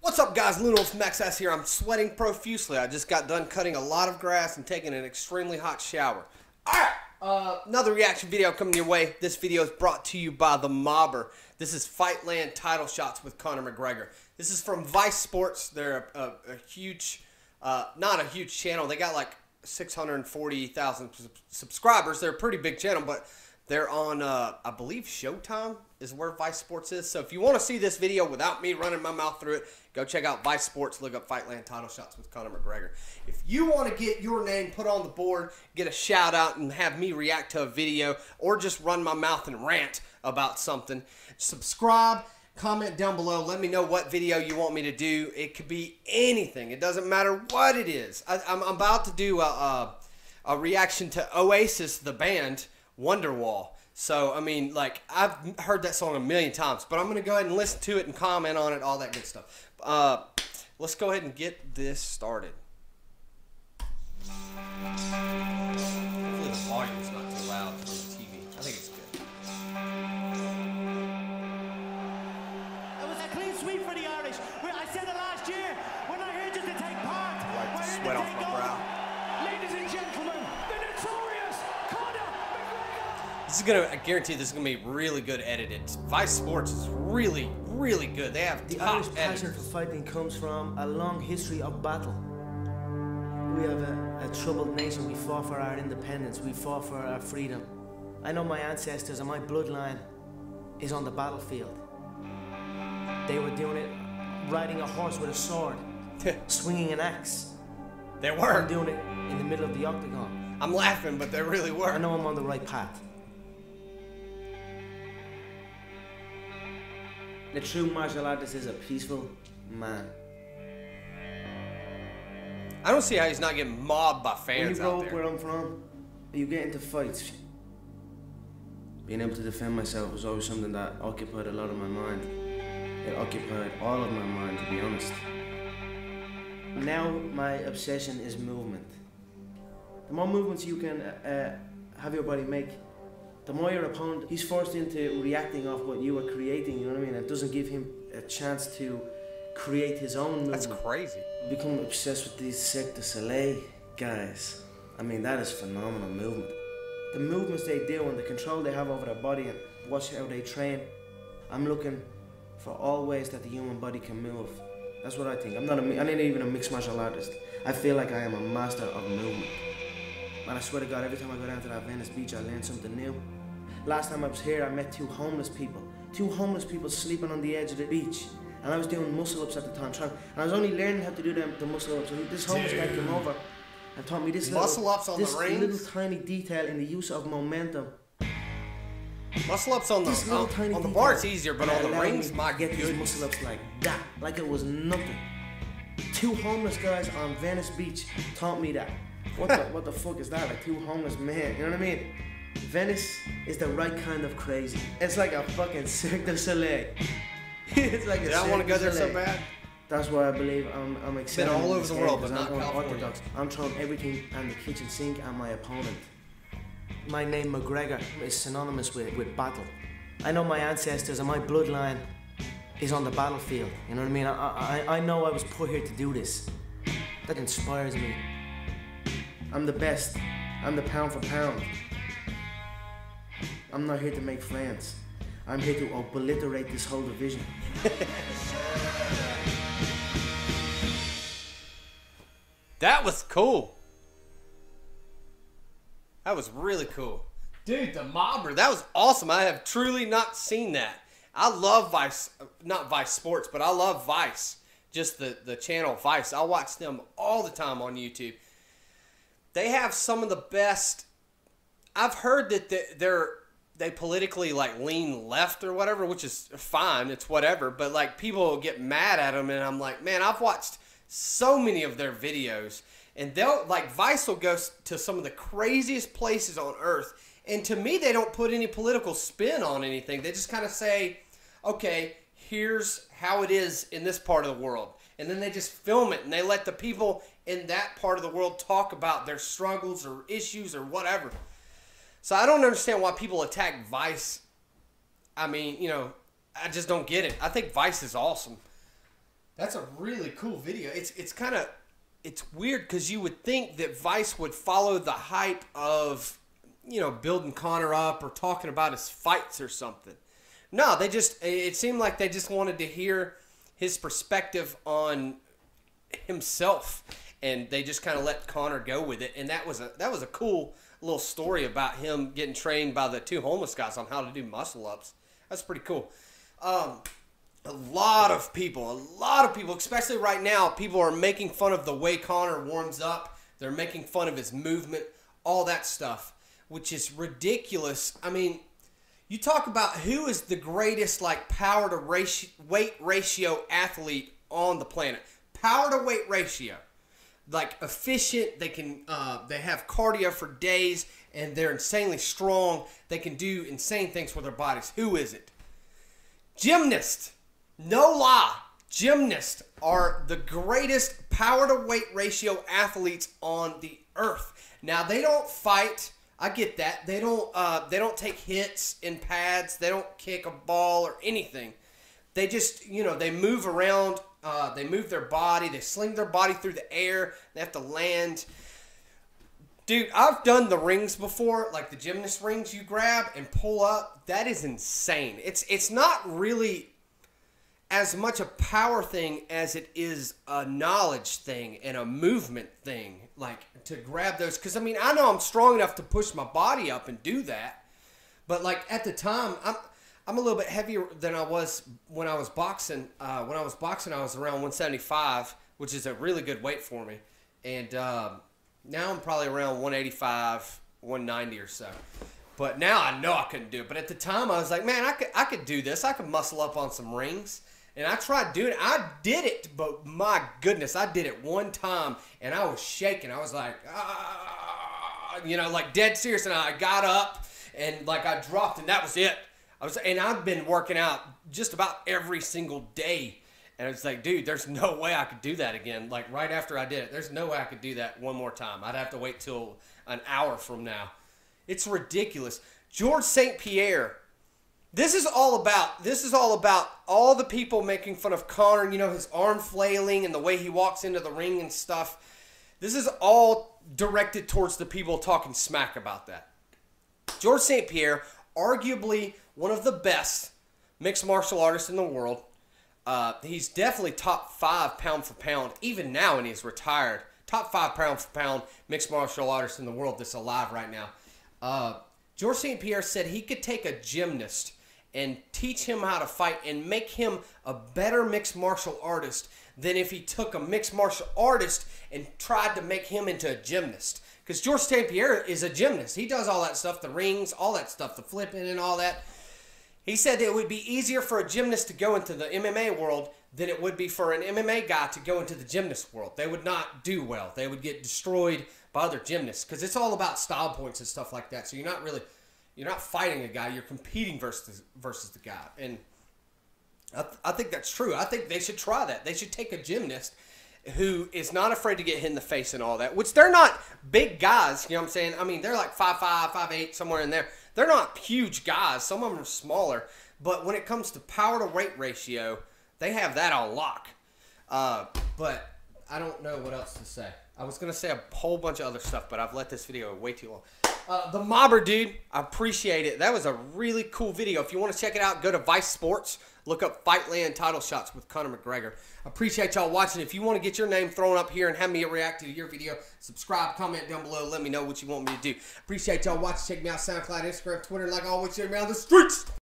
What's up, guys? Lunos Max S here. I'm sweating profusely. I just got done cutting a lot of grass and taking an extremely hot shower. Alright, another reaction video coming your way. This video is brought to you by The Mobber. This is Fightland title shots with Conor McGregor. This is from Vice Sports. They're a huge, not a huge channel. They got like 640,000 subscribers. They're a pretty big channel, but they're on, I believe, Showtime is where Vice Sports is. So if you want to see this video without me running my mouth through it, go check out Vice Sports. Look up Fightland title shots with Conor McGregor. If you want to get your name put on the board, get a shout out, and have me react to a video, or just run my mouth and rant about something, subscribe, comment down below. Let me know what video you want me to do. It could be anything. It doesn't matter what it is. I'm about to do a reaction to Oasis, the band, Wonderwall. So, I mean, like, I've heard that song a million times, but I'm going to go ahead and listen to it and comment on it, all that good stuff. Let's go ahead and get this started. Hopefully the volume's not too loud from the TV. I think it's good. It was a clean sweep for the Irish. I said it last year when I heard you to take part. I like the sweat off my brow. Ladies and gentlemen, the notorious Conor McGregor. This is gonna, I guarantee this is gonna be really good edited. Vice Sports is really, really good. They have The top Irish passion editors. for fighting comes from a long history of battle. We have a troubled nation. We fought for our independence. We fought for our freedom. I know my ancestors and my bloodline is on the battlefield. They were doing it riding a horse with a sword, swinging an axe. They I'm were. doing it in the middle of the octagon. I'm laughing, but they really were. I know I'm on the right path. The true martial artist is a peaceful man. I don't see how he's not getting mobbed by When fans you grow out up there. where I'm from, you get into fights. Being able to defend myself was always something that occupied a lot of my mind. It occupied all of my mind, to be honest. Now my obsession is movement. The more movements you can have your body make, the more your opponent, he's forced into reacting off what you are creating, you know what I mean? It doesn't give him a chance to create his own movement. That's crazy. Become obsessed with these Cirque du Soleil guys. I mean, that is phenomenal movement. The movements they do and the control they have over their body and watch how they train. I'm looking for all ways that the human body can move. That's what I think. I'm not even a mixed martial artist. I feel like I am a master of movement. And I swear to God, every time I go down to that Venice beach, I learn something new. Last time I was here, I met two homeless people. Two homeless people sleeping on the edge of the beach. And I was doing muscle-ups at the time, and I was only learning how to do the muscle-ups. And this homeless guy came over and taught me this Muscle-ups on the rings? little tiny detail in the use of momentum. Muscle ups on This little the tiny on the detail bar it's easier, but on the allowed rings, me my to get these goodness. muscle-ups like that, like it was nothing. Two homeless guys on Venice Beach taught me that. What the fuck is that? Like two homeless men, you know what I mean? Venice is the right kind of crazy. It's like a fucking Cirque du Soleil. It's like Did I want to go there so bad? That's why I believe I'm excited. Been all in over this the game, world, but 'cause not I'm going California. orthodox. I'm throwing everything on the kitchen sink at my opponent. My name McGregor is synonymous with battle. I know my ancestors and my bloodline is on the battlefield. You know what I mean? I know I was put here to do this. That inspires me. I'm the best. I'm the pound for pound. I'm not here to make friends. I'm here to obliterate this whole division. That was cool. That was really cool. Dude, the Mobber, that was awesome. I have truly not seen that. I love Vice, not Vice Sports, but I love Vice. Just the channel Vice. I watch them all the time on YouTube. They have some of the best. I've heard that they politically like lean left or whatever, which is fine. It's whatever. But like people get mad at them, and I'm like, man, I've watched so many of their videos, and they'll like Vice will go to some of the craziest places on earth, and to me, they don't put any political spin on anything. They just kind of say, okay, here's how it is in this part of the world. And then they just film it, and they let the people in that part of the world talk about their struggles or issues or whatever. So I don't understand why people attack Vice. I mean, you know, I just don't get it. I think Vice is awesome. That's a really cool video. It's kind of, it's weird because you would think that Vice would follow the hype of, you know, building Conor up or talking about his fights or something. No, they just, it seemed like they just wanted to hear his perspective on himself, and they just kind of let Conor go with it. And that was a cool little story about him getting trained by the two homeless guys on how to do muscle ups. That's pretty cool. A lot of people, especially right now, people are making fun of the way Conor warms up. They're making fun of his movement, all that stuff, which is ridiculous. I mean, you talk about who is the greatest, like, power to weight ratio athlete on the planet. Power to weight ratio. Like, efficient, they have cardio for days, and they're insanely strong. They can do insane things with their bodies. Who is it? Gymnasts. No lie. Gymnasts are the greatest power to weight ratio athletes on the earth. Now, they don't fight. I get that. They don't take hits in pads. They don't kick a ball or anything. They just, you know, they move around. They move their body. They sling their body through the air. They have to land. Dude, I've done the rings before, like the gymnast rings you grab and pull up. That is insane. It's not really as much a power thing as it is a knowledge thing and a movement thing, like to grab those. Because, I mean, I know I'm strong enough to push my body up and do that. But, like, at the time, I'm a little bit heavier than I was when I was boxing. When I was boxing, I was around 175, which is a really good weight for me. And now I'm probably around 185, 190 or so. But now I know I couldn't do it. But at the time, I was like, man, I could do this. I could muscle up on some rings. And I tried doing it. I did it, but my goodness, I did it one time, and I was shaking. I was like, you know, like dead serious. And I got up, and like I dropped, and that was it. And I've been working out just about every single day. And it's like, dude, there's no way I could do that again. Like right after I did it, there's no way I could do that one more time. I'd have to wait till an hour from now. It's ridiculous. George St. Pierre. This is all about all the people making fun of Conor, you know, his arm flailing and the way he walks into the ring and stuff. This is all directed towards the people talking smack about that. George St. Pierre, arguably one of the best mixed martial artists in the world. He's definitely top 5 pound for pound, even now when he's retired. Top 5 pound for pound mixed martial artist in the world that's alive right now. George St. Pierre said he could take a gymnast and teach him how to fight and make him a better mixed martial artist than if he took a mixed martial artist and tried to make him into a gymnast. Because George St. Pierre is a gymnast. He does all that stuff, the rings, all that stuff, the flipping and all that. He said that it would be easier for a gymnast to go into the MMA world than it would be for an MMA guy to go into the gymnast world. They would not do well. They would get destroyed by other gymnasts because it's all about style points and stuff like that. So you're not fighting a guy. You're competing versus the guy. And I think that's true. I think they should try that. They should take a gymnast who is not afraid to get hit in the face and all that, which they're not big guys. You know what I'm saying? I mean, they're like 5'5", 5'8", somewhere in there. They're not huge guys. Some of them are smaller. But when it comes to power to weight ratio, they have that on lock. But I don't know what else to say. I was going to say a whole bunch of other stuff, but I've let this video way too long. The Mobber, dude, I appreciate it. That was a really cool video. If you want to check it out, go to Vice Sports. Look up Fightland title shots with Conor McGregor. I appreciate y'all watching. If you want to get your name thrown up here and have me react to your video, subscribe, comment down below. Let me know what you want me to do. Appreciate y'all watching. Check me out SoundCloud, Instagram, Twitter, like always, check me out on the streets.